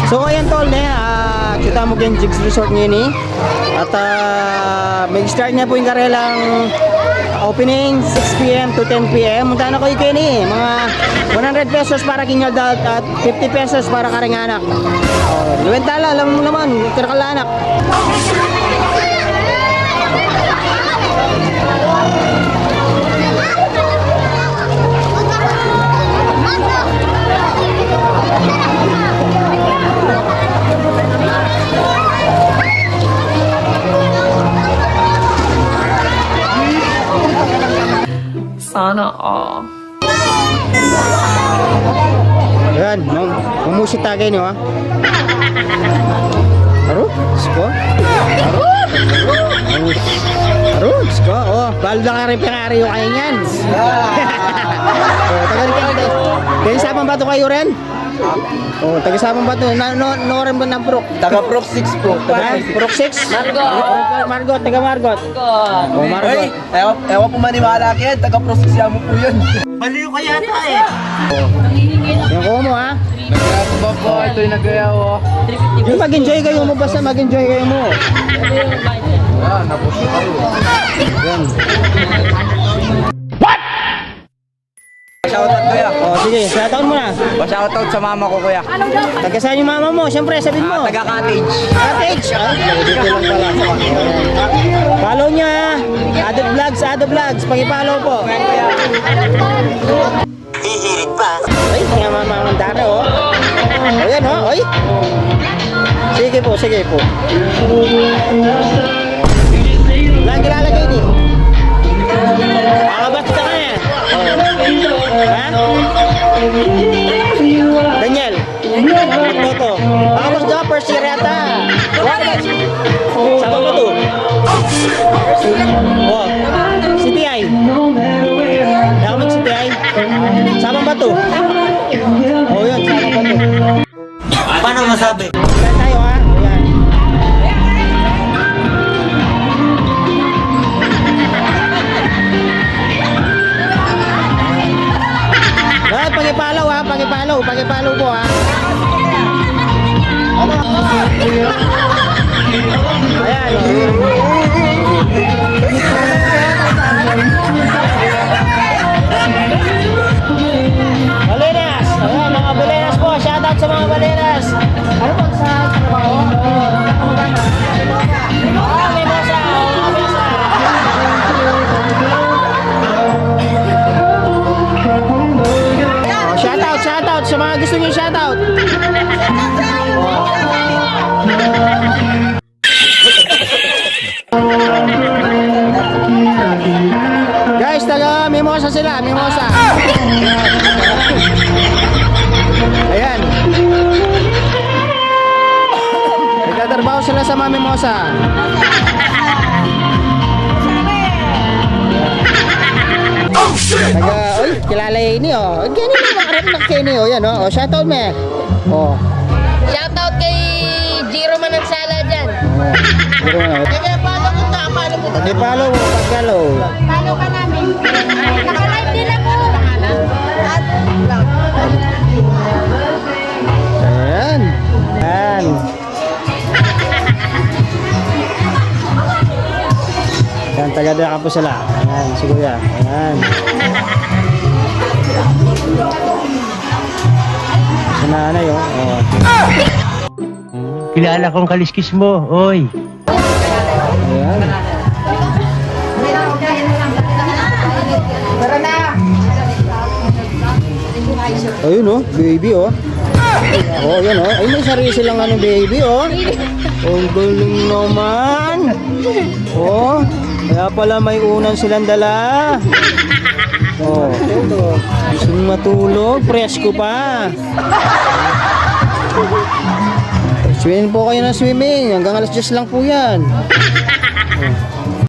So ayan tol, kita mo yung Jigs Resort ngayon eh. At mag-start na po yung karelang opening 6 PM to 10 PM. Munta na ko yung kini, mga 100 pesos para kinyal dalt at 50 pesos para karinganak. Luwentala, alam mo naman, kirkalanak. Sana all. Ayan, mamusit tagay niyo ha. Aro, sko. Aro, sko. Oh, balo na ka rin pinari yung kayo niyan. Oh, tagal ka rin. Kaya sabang bato kayo rin? Oh, taga sabang bato. No rin ba ng Prok? Taga Prok 6 po. Prok 6? Margot, taga Margot. Oh, Margot. Ewan po maniwala kayo, taga Prok 6 yan mo po yun. Baliw ka yata eh. Yung ko mo ha? Nagaya po ba po? Ito yung nagaya ko. Yung mag-enjoy kayo mo, basta mag-enjoy kayo mo. Ah, napuso kayo. Yan. Shoutout kuya. Oh, sige, shoutout mo na. Shoutout sa mama ko kuya. Taga saan yung mama mo? Siyempre, sabihin mo. Taga Cottage. Cottage. Dito lang pala. Follow niya ha. Ado Vlogs. Pag-follow po. Hihirit pa. Ay, nga mama mandara oh. O yan oh, oy. Sige po. Lang kilalagay ni. Akabat ka na yan. Ha? Daniel. Toto. Ako mas first year yata. Saan ba to? Oh. CTI. Ako mag CTI. Saan ba to? Oh yun, saan ba to? Paano masabi? Saan tayo ha? Ayan. Lahat pag-ipalaw ha, pag-ipalaw po ha. Ayan. Balenas. Ayan, mga balenas po. Shoutout sa mga balenas. Ano pag sa trabaho? May bosa. Shoutout sa mga gusto niyo shoutout. Guys, taga Mimosa sila, Mimosa. Ayan. Nagtatrabaho sila sa mga Mimosa. Taga, oy, kilala ini oh. Gani na makarap na kini oh, yan oh. Shoutout me. Oh. Shoutout kay Jiro Manansala dyan. Follow mo, pag-follow. Follow ka namin. Naka-live din ako. Ayan. Ayan. Ayan, taga-daka po sila. Ayan, si Kuya. Ayan. Si nanay, oh. Oh. Kilala kong kaliskis mo, oy. Ayan. Ayun, oh. Baby, oh. Oh, yan, oh. Ay, may sarili silang ano, baby, oh. Oh, galing naman. Oh. Kaya pala may unan silang dala. Oh. Gusto matulog, presko pa. Swimming po kayo ng swimming. Hanggang alas 10 lang po yan. Oh.